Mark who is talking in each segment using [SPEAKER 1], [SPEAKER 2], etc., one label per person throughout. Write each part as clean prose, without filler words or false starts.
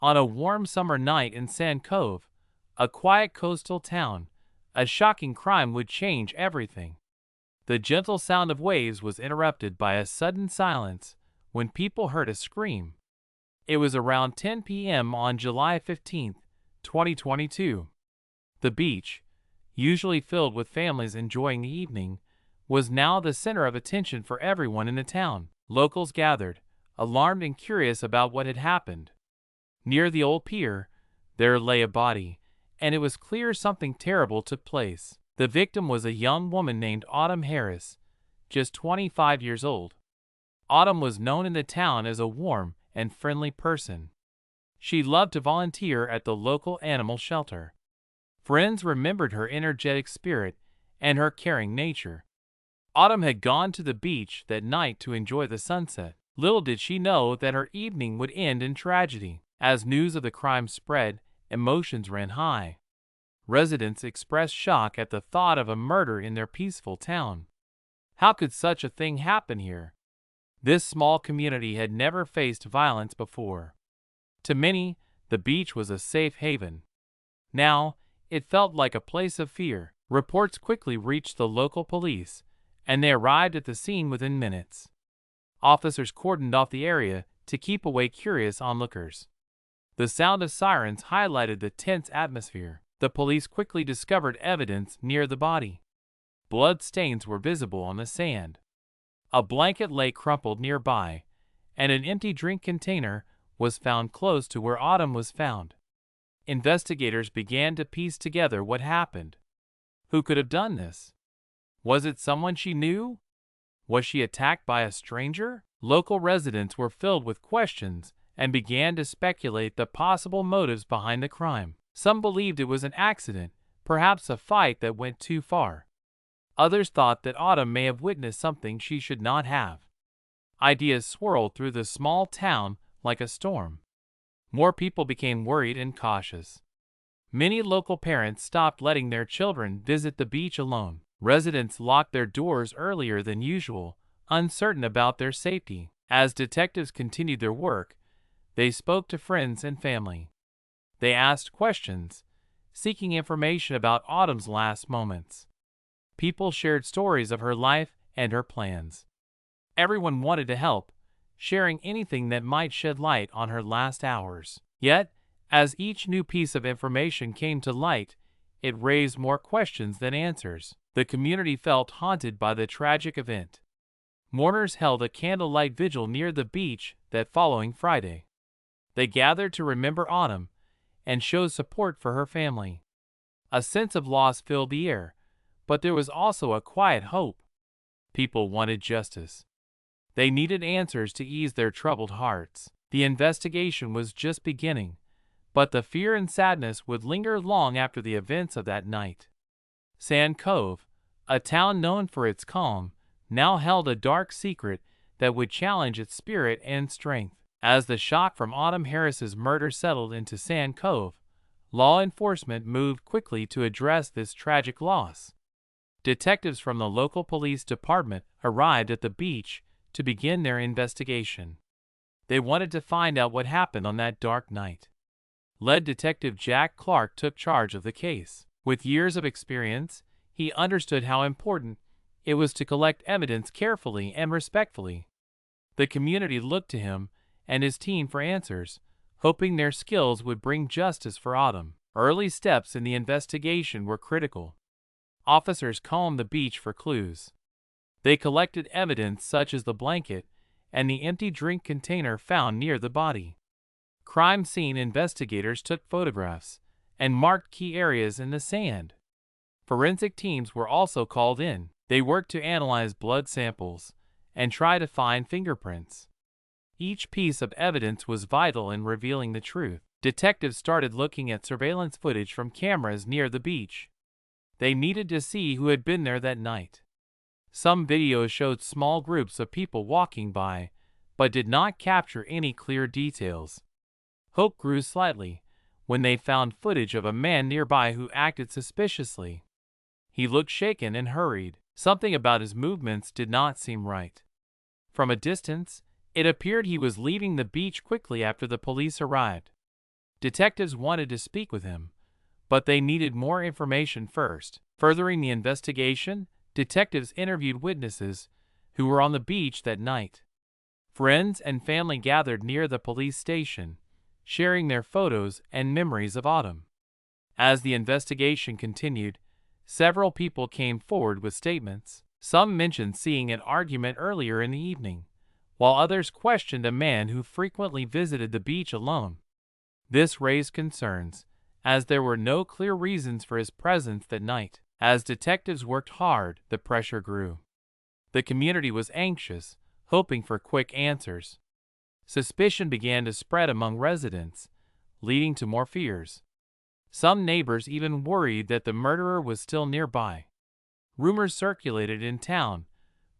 [SPEAKER 1] On a warm summer night in Cove, a quiet coastal town, a shocking crime would change everything. The gentle sound of waves was interrupted by a sudden silence when people heard a scream. It was around 10 p.m. on July 15, 2022. The beach, usually filled with families enjoying the evening, was now the center of attention for everyone in the town. Locals gathered, alarmed and curious about what had happened. Near the old pier, there lay a body, and it was clear something terrible took place. The victim was a young woman named Autumn Harris, just 25 years old. Autumn was known in the town as a warm and friendly person. She loved to volunteer at the local animal shelter. Friends remembered her energetic spirit and her caring nature. Autumn had gone to the beach that night to enjoy the sunset. Little did she know that her evening would end in tragedy. As news of the crime spread, emotions ran high. Residents expressed shock at the thought of a murder in their peaceful town. How could such a thing happen here? This small community had never faced violence before. To many, the beach was a safe haven. Now, it felt like a place of fear. Reports quickly reached the local police, and they arrived at the scene within minutes. Officers cordoned off the area to keep away curious onlookers. The sound of sirens highlighted the tense atmosphere. The police quickly discovered evidence near the body. Blood stains were visible on the sand. A blanket lay crumpled nearby, and an empty drink container was found close to where Autumn was found. Investigators began to piece together what happened. Who could have done this? Was it someone she knew? Was she attacked by a stranger? Local residents were filled with questions and began to speculate the possible motives behind the crime. Some believed it was an accident, perhaps a fight that went too far. Others thought that Autumn may have witnessed something she should not have. Ideas swirled through the small town like a storm. More people became worried and cautious. Many local parents stopped letting their children visit the beach alone. Residents locked their doors earlier than usual, uncertain about their safety. As detectives continued their work, they spoke to friends and family. They asked questions, seeking information about Autumn's last moments. People shared stories of her life and her plans. Everyone wanted to help, sharing anything that might shed light on her last hours. Yet, as each new piece of information came to light, it raised more questions than answers. The community felt haunted by the tragic event. Mourners held a candlelight vigil near the beach that following Friday. They gathered to remember Autumn and show support for her family. A sense of loss filled the air, but there was also a quiet hope. People wanted justice. They needed answers to ease their troubled hearts. The investigation was just beginning, but the fear and sadness would linger long after the events of that night. Cove, a town known for its calm, now held a dark secret that would challenge its spirit and strength. As the shock from Autumn Harris's murder settled into Cove, law enforcement moved quickly to address this tragic loss. Detectives from the local police department arrived at the beach to begin their investigation. They wanted to find out what happened on that dark night. Lead Detective Jack Clark took charge of the case. With years of experience, he understood how important it was to collect evidence carefully and respectfully. The community looked to him and his team for answers, hoping their skills would bring justice for Autumn. Early steps in the investigation were critical. Officers combed the beach for clues. They collected evidence such as the blanket and the empty drink container found near the body. Crime scene investigators took photographs and marked key areas in the sand. Forensic teams were also called in. They worked to analyze blood samples and try to find fingerprints. Each piece of evidence was vital in revealing the truth. Detectives started looking at surveillance footage from cameras near the beach. They needed to see who had been there that night. Some videos showed small groups of people walking by, but did not capture any clear details. Hope grew slightly when they found footage of a man nearby who acted suspiciously. He looked shaken and hurried. Something about his movements did not seem right. From a distance, it appeared he was leaving the beach quickly after the police arrived. Detectives wanted to speak with him, but they needed more information first. Furthering the investigation, detectives interviewed witnesses who were on the beach that night. Friends and family gathered near the police station, sharing their photos and memories of Autumn. As the investigation continued, several people came forward with statements. Some mentioned seeing an argument earlier in the evening, while others questioned a man who frequently visited the beach alone. This raised concerns, as there were no clear reasons for his presence that night. As detectives worked hard, the pressure grew. The community was anxious, hoping for quick answers. Suspicion began to spread among residents, leading to more fears. Some neighbors even worried that the murderer was still nearby. Rumors circulated in town,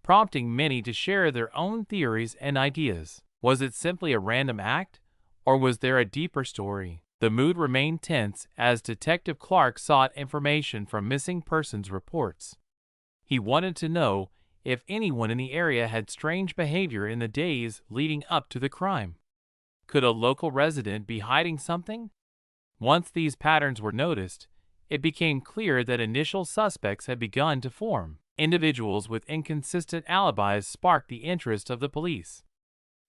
[SPEAKER 1] prompting many to share their own theories and ideas. Was it simply a random act, or was there a deeper story? The mood remained tense as Detective Clark sought information from missing persons reports. He wanted to know if anyone in the area had strange behavior in the days leading up to the crime. Could a local resident be hiding something? Once these patterns were noticed, it became clear that initial suspects had begun to form. Individuals with inconsistent alibis sparked the interest of the police.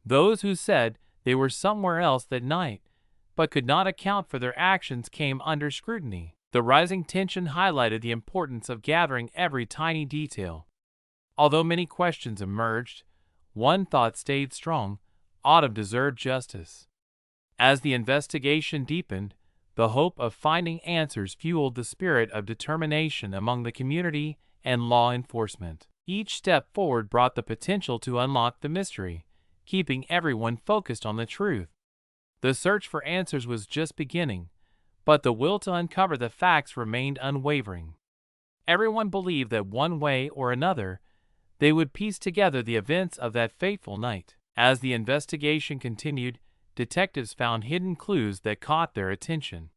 [SPEAKER 1] Those who said they were somewhere else that night, but could not account for their actions, came under scrutiny. The rising tension highlighted the importance of gathering every tiny detail. Although many questions emerged, one thought stayed strong: Autumn deserved justice. As the investigation deepened, the hope of finding answers fueled the spirit of determination among the community and law enforcement. Each step forward brought the potential to unlock the mystery, keeping everyone focused on the truth. The search for answers was just beginning, but the will to uncover the facts remained unwavering. Everyone believed that one way or another, they would piece together the events of that fateful night. As the investigation continued, detectives found hidden clues that caught their attention.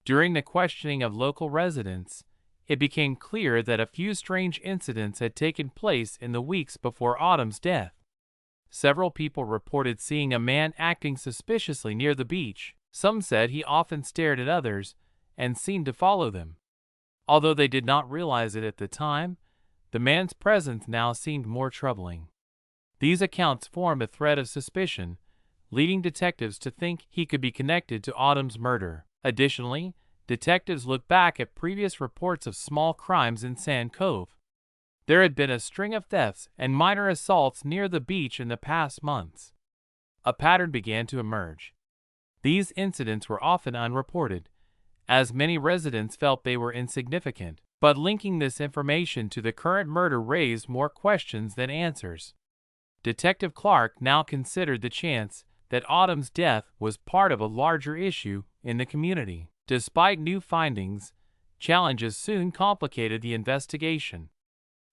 [SPEAKER 1] During the questioning of local residents, it became clear that a few strange incidents had taken place in the weeks before Autumn's death. Several people reported seeing a man acting suspiciously near the beach. Some said he often stared at others and seemed to follow them. Although they did not realize it at the time, the man's presence now seemed more troubling. These accounts formed a thread of suspicion, leading detectives to think he could be connected to Autumn's murder. Additionally, detectives looked back at previous reports of small crimes in Sand Cove. There had been a string of thefts and minor assaults near the beach in the past months. A pattern began to emerge. These incidents were often unreported, as many residents felt they were insignificant, but linking this information to the current murder raised more questions than answers. Detective Clark now considered the chance that Autumn's death was part of a larger issue in the community. Despite new findings, challenges soon complicated the investigation.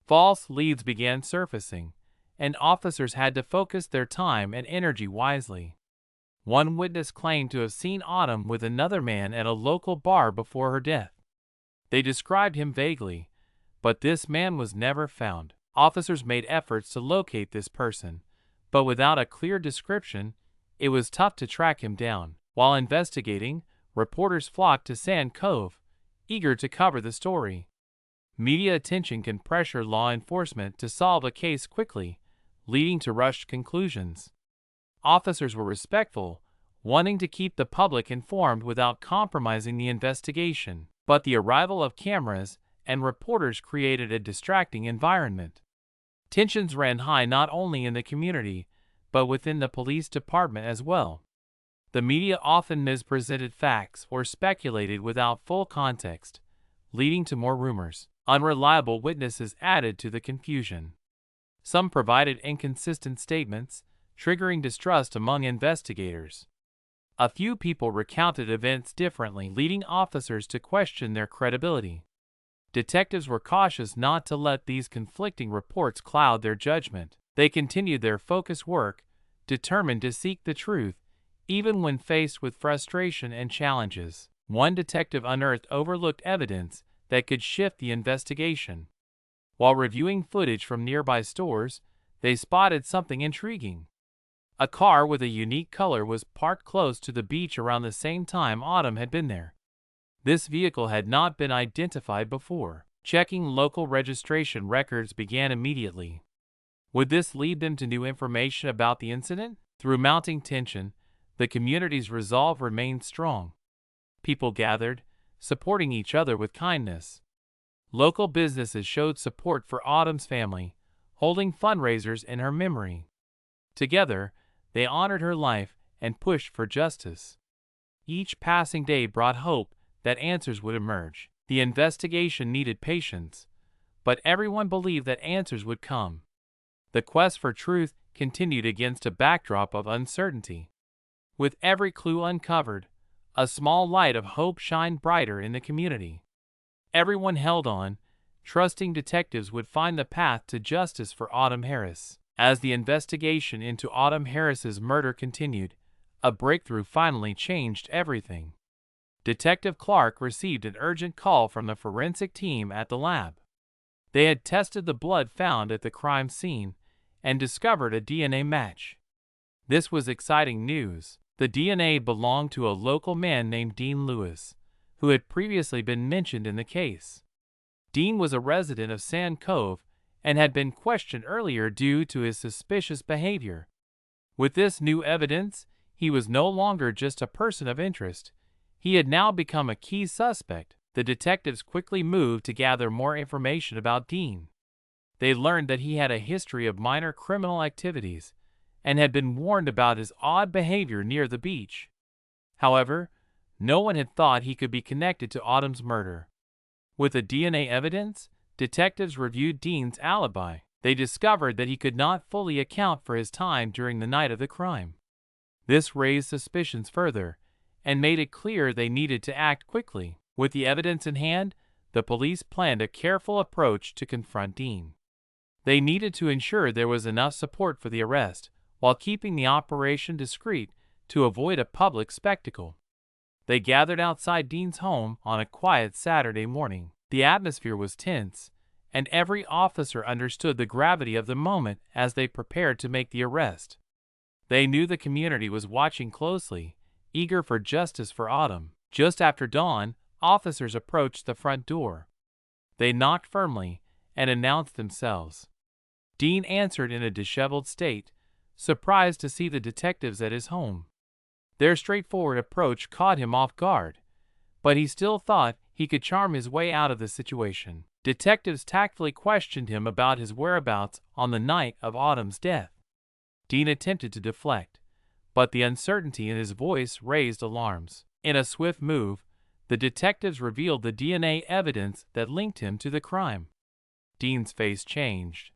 [SPEAKER 1] False leads began surfacing, and officers had to focus their time and energy wisely. One witness claimed to have seen Autumn with another man at a local bar before her death. They described him vaguely, but this man was never found. Officers made efforts to locate this person, but without a clear description, it was tough to track him down. While investigating, reporters flocked to Sand Cove, eager to cover the story. Media attention can pressure law enforcement to solve a case quickly, leading to rushed conclusions. Officers were respectful, wanting to keep the public informed without compromising the investigation, but the arrival of cameras and reporters created a distracting environment. Tensions ran high not only in the community, but within the police department as well. The media often mispresented facts or speculated without full context, leading to more rumors. Unreliable witnesses added to the confusion. Some provided inconsistent statements, triggering distrust among investigators. A few people recounted events differently, leading officers to question their credibility. Detectives were cautious not to let these conflicting reports cloud their judgment. They continued their focused work, determined to seek the truth, even when faced with frustration and challenges. One detective unearthed overlooked evidence that could shift the investigation. While reviewing footage from nearby stores, they spotted something intriguing. A car with a unique color was parked close to the beach around the same time Autumn had been there. This vehicle had not been identified before. Checking local registration records began immediately. Would this lead them to new information about the incident? Through mounting tension, the community's resolve remained strong. People gathered, supporting each other with kindness. Local businesses showed support for Autumn's family, holding fundraisers in her memory. Together, they honored her life and pushed for justice. Each passing day brought hope that answers would emerge. The investigation needed patience, but everyone believed that answers would come. The quest for truth continued against a backdrop of uncertainty. With every clue uncovered, a small light of hope shined brighter in the community. Everyone held on, trusting detectives would find the path to justice for Autumn Harris. As the investigation into Autumn Harris's murder continued, a breakthrough finally changed everything. Detective Clark received an urgent call from the forensic team at the lab. They had tested the blood found at the crime scene and discovered a DNA match. This was exciting news. The DNA belonged to a local man named Dean Lewis, who had previously been mentioned in the case. Dean was a resident of Sand Cove and had been questioned earlier due to his suspicious behavior. With this new evidence, he was no longer just a person of interest. He had now become a key suspect. The detectives quickly moved to gather more information about Dean. They learned that he had a history of minor criminal activities and had been warned about his odd behavior near the beach. However, no one had thought he could be connected to Autumn's murder. With the DNA evidence, detectives reviewed Dean's alibi. They discovered that he could not fully account for his time during the night of the crime. This raised suspicions further and made it clear they needed to act quickly. With the evidence in hand, the police planned a careful approach to confront Dean. They needed to ensure there was enough support for the arrest, while keeping the operation discreet to avoid a public spectacle. They gathered outside Dean's home on a quiet Saturday morning. The atmosphere was tense, and every officer understood the gravity of the moment as they prepared to make the arrest. They knew the community was watching closely, eager for justice for Autumn. Just after dawn, officers approached the front door. They knocked firmly and announced themselves. Dean answered in a disheveled state, surprised to see the detectives at his home. Their straightforward approach caught him off guard, but he still thought he could charm his way out of the situation. Detectives tactfully questioned him about his whereabouts on the night of Autumn's death. Dean attempted to deflect, but the uncertainty in his voice raised alarms. In a swift move, the detectives revealed the DNA evidence that linked him to the crime. Dean's face changed.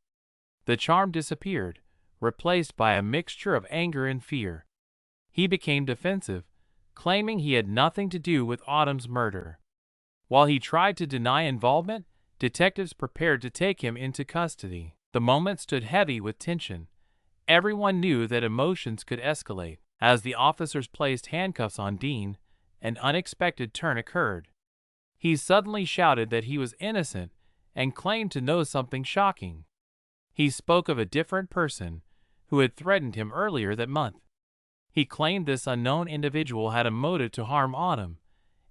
[SPEAKER 1] The charm disappeared, replaced by a mixture of anger and fear. He became defensive, claiming he had nothing to do with Autumn's murder. While he tried to deny involvement, detectives prepared to take him into custody. The moment stood heavy with tension. Everyone knew that emotions could escalate. As the officers placed handcuffs on Dean, an unexpected turn occurred. He suddenly shouted that he was innocent and claimed to know something shocking. He spoke of a different person who had threatened him earlier that month. He claimed this unknown individual had a motive to harm Autumn,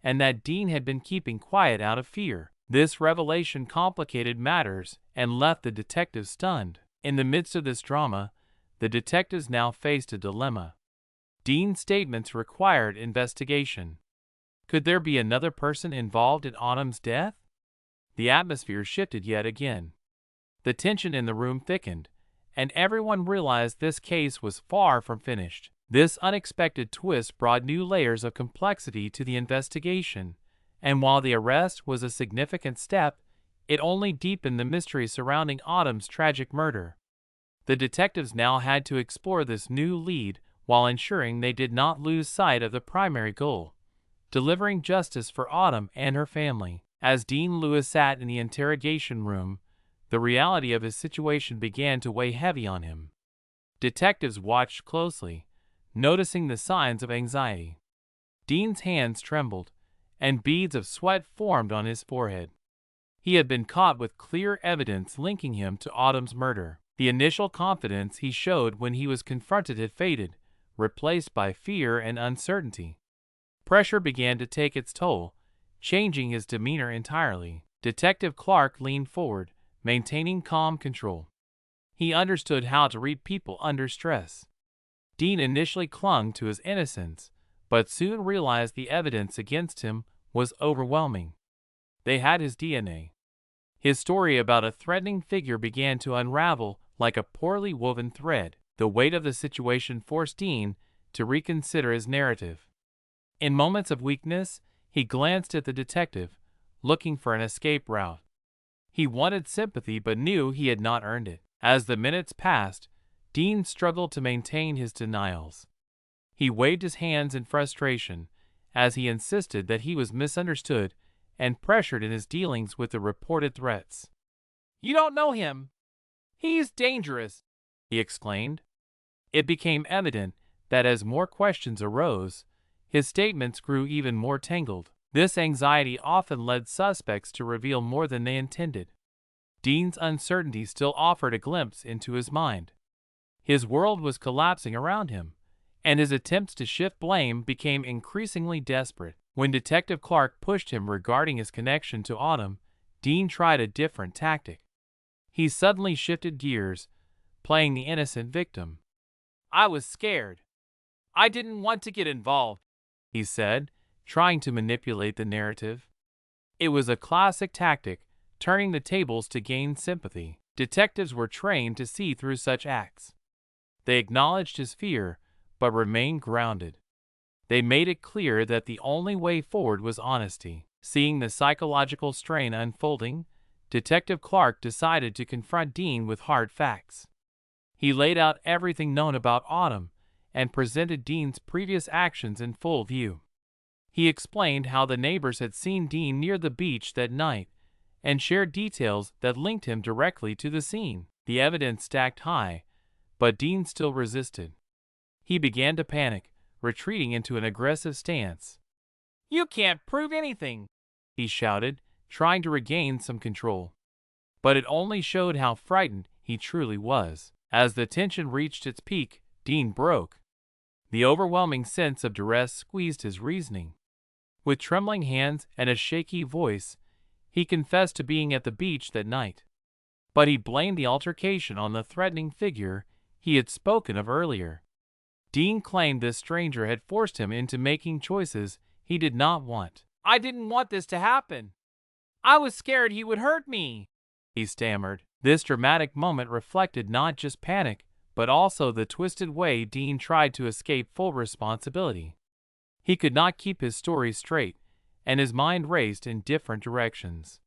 [SPEAKER 1] and that Dean had been keeping quiet out of fear. This revelation complicated matters and left the detectives stunned. In the midst of this drama, the detectives now faced a dilemma. Dean's statements required investigation. Could there be another person involved in Autumn's death? The atmosphere shifted yet again. The tension in the room thickened, and everyone realized this case was far from finished. This unexpected twist brought new layers of complexity to the investigation, and while the arrest was a significant step, it only deepened the mystery surrounding Autumn's tragic murder. The detectives now had to explore this new lead while ensuring they did not lose sight of the primary goal: delivering justice for Autumn and her family. As Dean Lewis sat in the interrogation room, the reality of his situation began to weigh heavy on him. Detectives watched closely, noticing the signs of anxiety. Dean's hands trembled, and beads of sweat formed on his forehead. He had been caught with clear evidence linking him to Autumn's murder. The initial confidence he showed when he was confronted had faded, replaced by fear and uncertainty. Pressure began to take its toll, changing his demeanor entirely. Detective Clark leaned forward, maintaining calm control. He understood how to read people under stress. Dean initially clung to his innocence, but soon realized the evidence against him was overwhelming. They had his DNA. His story about a threatening figure began to unravel like a poorly woven thread. The weight of the situation forced Dean to reconsider his narrative. In moments of weakness, he glanced at the detective, looking for an escape route. He wanted sympathy but knew he had not earned it. As the minutes passed, Dean struggled to maintain his denials. He waved his hands in frustration as he insisted that he was misunderstood and pressured in his dealings with the reported threats. "You don't know him. He's dangerous," he exclaimed. It became evident that as more questions arose, his statements grew even more tangled. This anxiety often led suspects to reveal more than they intended. Dean's uncertainty still offered a glimpse into his mind. His world was collapsing around him, and his attempts to shift blame became increasingly desperate. When Detective Clark pushed him regarding his connection to Autumn, Dean tried a different tactic. He suddenly shifted gears, playing the innocent victim. "I was scared. I didn't want to get involved," he said, trying to manipulate the narrative. It was a classic tactic, turning the tables to gain sympathy. Detectives were trained to see through such acts. They acknowledged his fear, but remained grounded. They made it clear that the only way forward was honesty. Seeing the psychological strain unfolding, Detective Clark decided to confront Dean with hard facts. He laid out everything known about Autumn and presented Dean's previous actions in full view. He explained how the neighbors had seen Dean near the beach that night and shared details that linked him directly to the scene. The evidence stacked high, but Dean still resisted. He began to panic, retreating into an aggressive stance. "You can't prove anything," he shouted, trying to regain some control. But it only showed how frightened he truly was. As the tension reached its peak, Dean broke. The overwhelming sense of duress squeezed his reasoning. With trembling hands and a shaky voice, he confessed to being at the beach that night. But he blamed the altercation on the threatening figure he had spoken of earlier. Dean claimed this stranger had forced him into making choices he did not want. "I didn't want this to happen. I was scared he would hurt me," he stammered. This dramatic moment reflected not just panic, but also the twisted way Dean tried to escape full responsibility. He could not keep his story straight, and his mind raced in different directions.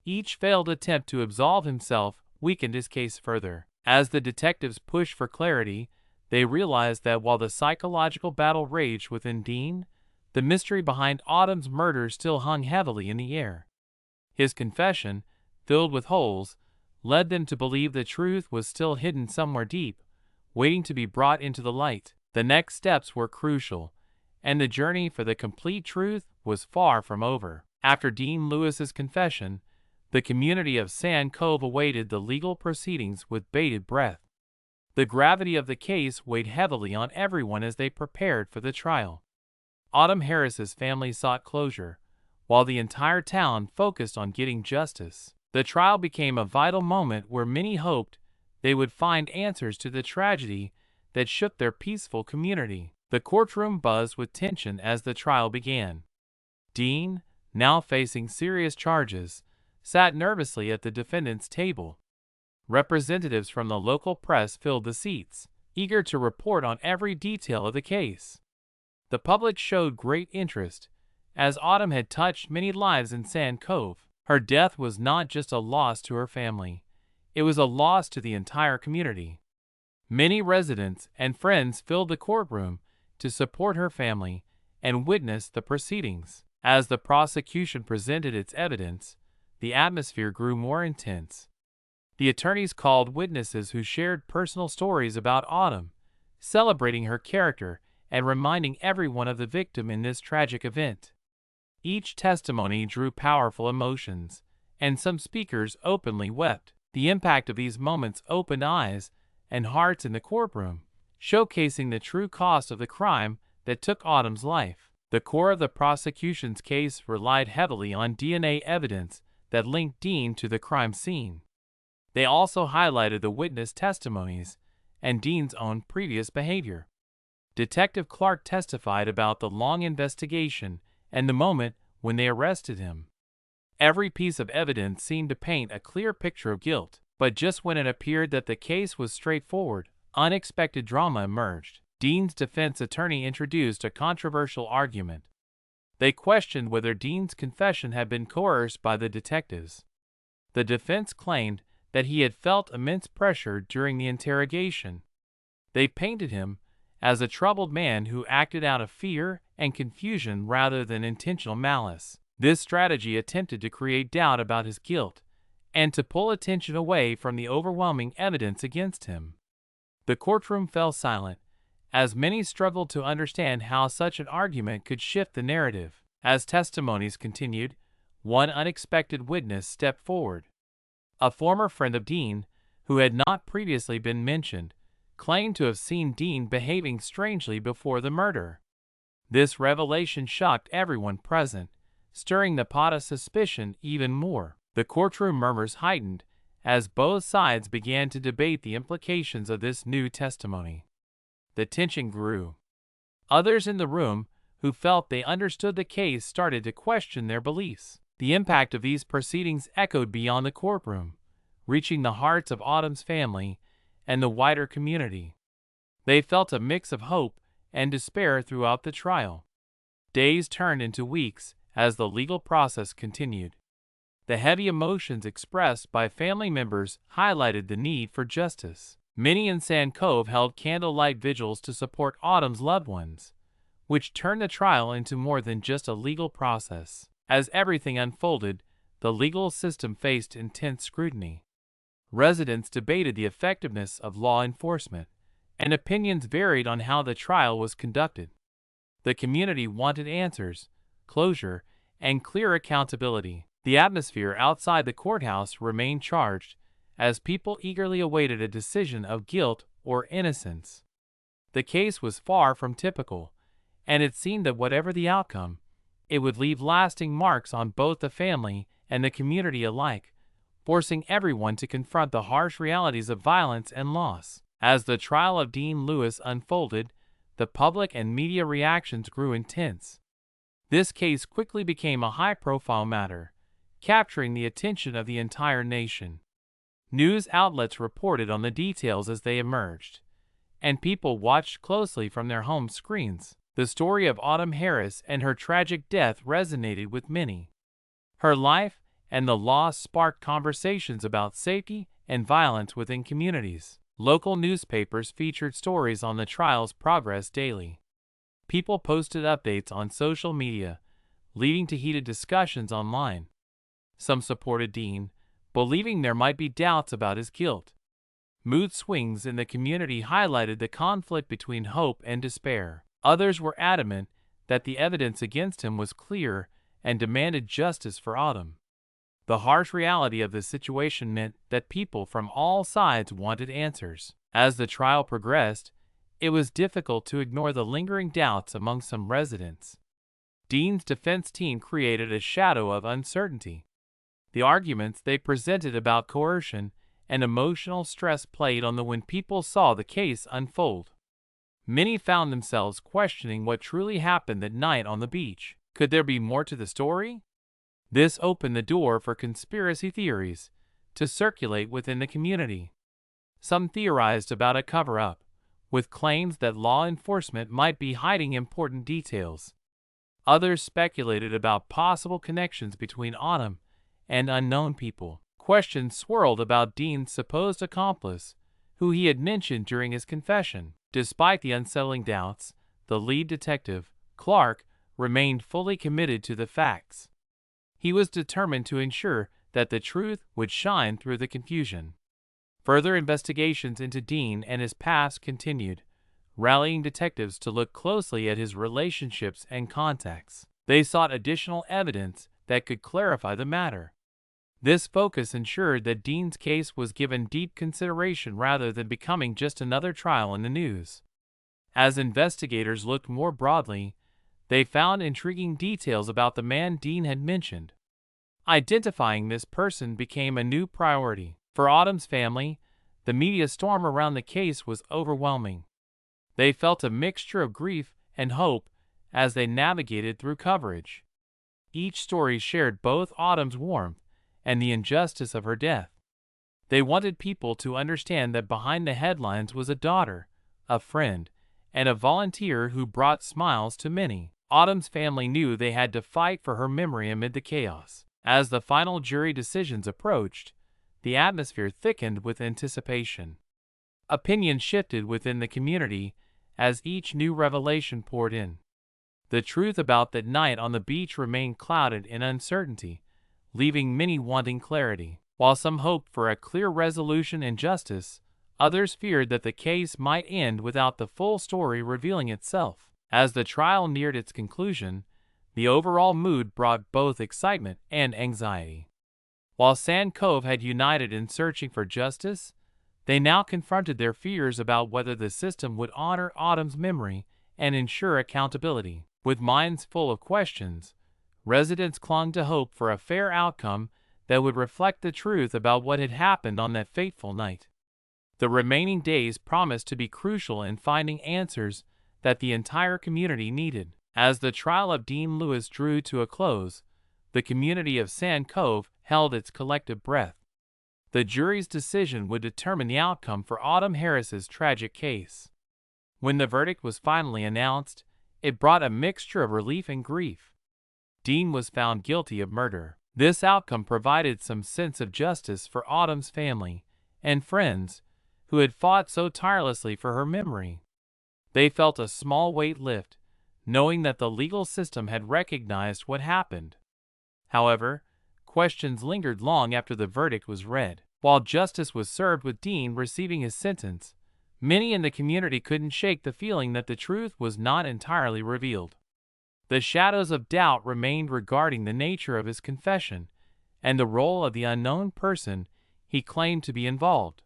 [SPEAKER 1] Each failed attempt to absolve himself weakened his case further. As the detectives pushed for clarity, they realized that while the psychological battle raged within Dean, the mystery behind Autumn's murder still hung heavily in the air. His confession, filled with holes, led them to believe the truth was still hidden somewhere deep, waiting to be brought into the light. The next steps were crucial, and the journey for the complete truth was far from over. After Dean Lewis's confession, the community of Sand Cove awaited the legal proceedings with bated breath. The gravity of the case weighed heavily on everyone as they prepared for the trial. Autumn Harris's family sought closure, while the entire town focused on getting justice. The trial became a vital moment where many hoped they would find answers to the tragedy that shook their peaceful community. The courtroom buzzed with tension as the trial began. Dean, now facing serious charges, sat nervously at the defendant's table. Representatives from the local press filled the seats, eager to report on every detail of the case. The public showed great interest, as Autumn had touched many lives in Sand Cove. Her death was not just a loss to her family, it was a loss to the entire community. Many residents and friends filled the courtroom to support her family and witness the proceedings. As the prosecution presented its evidence, the atmosphere grew more intense. The attorneys called witnesses who shared personal stories about Autumn, celebrating her character and reminding everyone of the victim in this tragic event. Each testimony drew powerful emotions, and some speakers openly wept. The impact of these moments opened eyes and hearts in the courtroom, showcasing the true cost of the crime that took Autumn's life. The core of the prosecution's case relied heavily on DNA evidence that linked Dean to the crime scene. They also highlighted the witness testimonies and Dean's own previous behavior. Detective Clark testified about the long investigation and the moment when they arrested him. Every piece of evidence seemed to paint a clear picture of guilt, but just when it appeared that the case was straightforward, unexpected drama emerged. Dean's defense attorney introduced a controversial argument. They questioned whether Dean's confession had been coerced by the detectives. The defense claimed that he had felt immense pressure during the interrogation. They painted him as a troubled man who acted out of fear and confusion rather than intentional malice. This strategy attempted to create doubt about his guilt and to pull attention away from the overwhelming evidence against him. The courtroom fell silent, as many struggled to understand how such an argument could shift the narrative. As testimonies continued, one unexpected witness stepped forward. A former friend of Dean, who had not previously been mentioned, claimed to have seen Dean behaving strangely before the murder. This revelation shocked everyone present, stirring the pot of suspicion even more. The courtroom murmurs heightened as both sides began to debate the implications of this new testimony. The tension grew. Others in the room, who felt they understood the case, started to question their beliefs. The impact of these proceedings echoed beyond the courtroom, reaching the hearts of Autumn's family and the wider community. They felt a mix of hope and despair throughout the trial. Days turned into weeks as the legal process continued. The heavy emotions expressed by family members highlighted the need for justice. Many in Sand Cove held candlelight vigils to support Autumn's loved ones, which turned the trial into more than just a legal process. As everything unfolded, the legal system faced intense scrutiny. Residents debated the effectiveness of law enforcement, and opinions varied on how the trial was conducted. The community wanted answers, closure, and clear accountability. The atmosphere outside the courthouse remained charged, as people eagerly awaited a decision of guilt or innocence. The case was far from typical, and it seemed that whatever the outcome, it would leave lasting marks on both the family and the community alike, forcing everyone to confront the harsh realities of violence and loss. As the trial of Dean Lewis unfolded, the public and media reactions grew intense. This case quickly became a high-profile matter, capturing the attention of the entire nation. News outlets reported on the details as they emerged, and people watched closely from their home screens. The story of Autumn Harris and her tragic death resonated with many. Her life and the loss sparked conversations about safety and violence within communities. Local newspapers featured stories on the trial's progress daily. People posted updates on social media, leading to heated discussions online. Some supported Dean, believing there might be doubts about his guilt. Mood swings in the community highlighted the conflict between hope and despair. Others were adamant that the evidence against him was clear and demanded justice for Autumn. The harsh reality of the situation meant that people from all sides wanted answers. As the trial progressed, it was difficult to ignore the lingering doubts among some residents. Dean's defense team created a shadow of uncertainty. The arguments they presented about coercion and emotional stress played on when people saw the case unfold. Many found themselves questioning what truly happened that night on the beach. Could there be more to the story? This opened the door for conspiracy theories to circulate within the community. Some theorized about a cover-up, with claims that law enforcement might be hiding important details. Others speculated about possible connections between Autumn and unknown people. Questions swirled about Dean's supposed accomplice, who he had mentioned during his confession. Despite the unsettling doubts, the lead detective, Clark, remained fully committed to the facts. He was determined to ensure that the truth would shine through the confusion. Further investigations into Dean and his past continued, rallying detectives to look closely at his relationships and contacts. They sought additional evidence that could clarify the matter. This focus ensured that Dean's case was given deep consideration rather than becoming just another trial in the news. As investigators looked more broadly, they found intriguing details about the man Dean had mentioned. Identifying this person became a new priority. For Autumn's family, the media storm around the case was overwhelming. They felt a mixture of grief and hope as they navigated through coverage. Each story shared both Autumn's warmth and the injustice of her death. They wanted people to understand that behind the headlines was a daughter, a friend, and a volunteer who brought smiles to many. Autumn's family knew they had to fight for her memory amid the chaos. As the final jury decisions approached, the atmosphere thickened with anticipation. Opinions shifted within the community as each new revelation poured in. The truth about that night on the beach remained clouded in uncertainty, leaving many wanting clarity. While some hoped for a clear resolution and justice, others feared that the case might end without the full story revealing itself. As the trial neared its conclusion, the overall mood brought both excitement and anxiety. While Sand Cove had united in searching for justice, they now confronted their fears about whether the system would honor Autumn's memory and ensure accountability. With minds full of questions, residents clung to hope for a fair outcome that would reflect the truth about what had happened on that fateful night. The remaining days promised to be crucial in finding answers that the entire community needed. As the trial of Dean Lewis drew to a close, the community of Sand Cove held its collective breath. The jury's decision would determine the outcome for Autumn Harris's tragic case. When the verdict was finally announced, it brought a mixture of relief and grief. Dean was found guilty of murder. This outcome provided some sense of justice for Autumn's family and friends who had fought so tirelessly for her memory. They felt a small weight lift, knowing that the legal system had recognized what happened. However, questions lingered long after the verdict was read. While justice was served with Dean receiving his sentence, many in the community couldn't shake the feeling that the truth was not entirely revealed. The shadows of doubt remained regarding the nature of his confession and the role of the unknown person he claimed to be involved.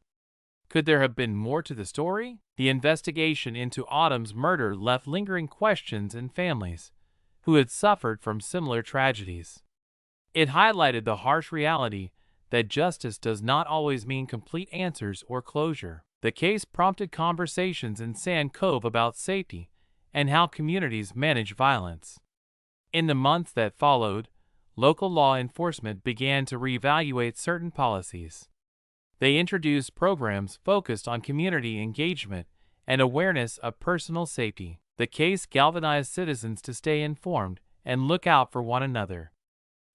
[SPEAKER 1] Could there have been more to the story? The investigation into Autumn's murder left lingering questions in families who had suffered from similar tragedies. It highlighted the harsh reality that justice does not always mean complete answers or closure. The case prompted conversations in Sand Cove about safety and how communities manage violence. In the months that followed, local law enforcement began to reevaluate certain policies. They introduced programs focused on community engagement and awareness of personal safety. The case galvanized citizens to stay informed and look out for one another.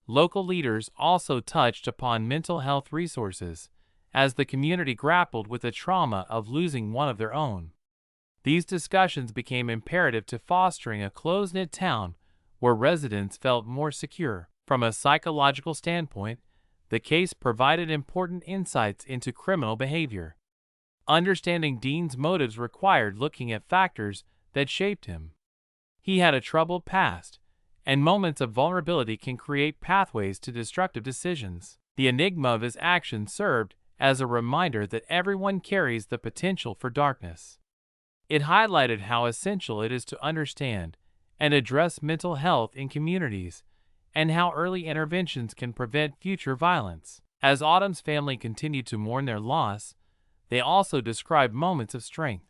[SPEAKER 1] Local leaders also touched upon mental health resources as the community grappled with the trauma of losing one of their own. These discussions became imperative to fostering a close-knit town where residents felt more secure. From a psychological standpoint, the case provided important insights into criminal behavior. Understanding Dean's motives required looking at factors that shaped him. He had a troubled past, and moments of vulnerability can create pathways to destructive decisions. The enigma of his actions served as a reminder that everyone carries the potential for darkness. It highlighted how essential it is to understand and address mental health in communities, and how early interventions can prevent future violence. As Autumn's family continued to mourn their loss, they also described moments of strength.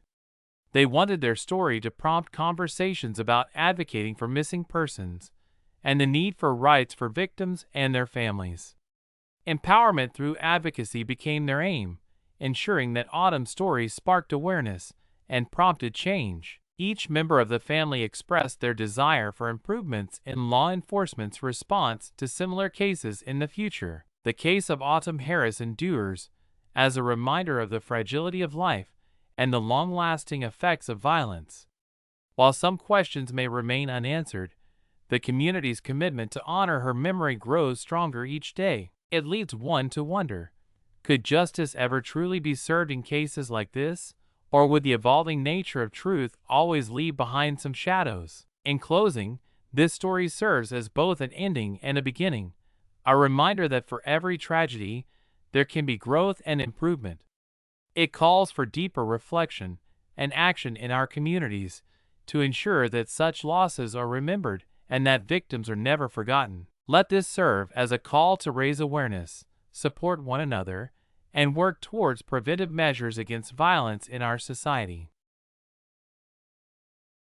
[SPEAKER 1] They wanted their story to prompt conversations about advocating for missing persons and the need for rights for victims and their families. Empowerment through advocacy became their aim, ensuring that Autumn's story sparked awareness and prompted change. Each member of the family expressed their desire for improvements in law enforcement's response to similar cases in the future. The case of Autumn Harris endures as a reminder of the fragility of life and the long-lasting effects of violence. While some questions may remain unanswered, the community's commitment to honor her memory grows stronger each day. It leads one to wonder, could justice ever truly be served in cases like this? Or would the evolving nature of truth always leave behind some shadows? In closing, this story serves as both an ending and a beginning, a reminder that for every tragedy, there can be growth and improvement. It calls for deeper reflection and action in our communities to ensure that such losses are remembered and that victims are never forgotten. Let this serve as a call to raise awareness, support one another, and work towards preventive measures against violence in our society.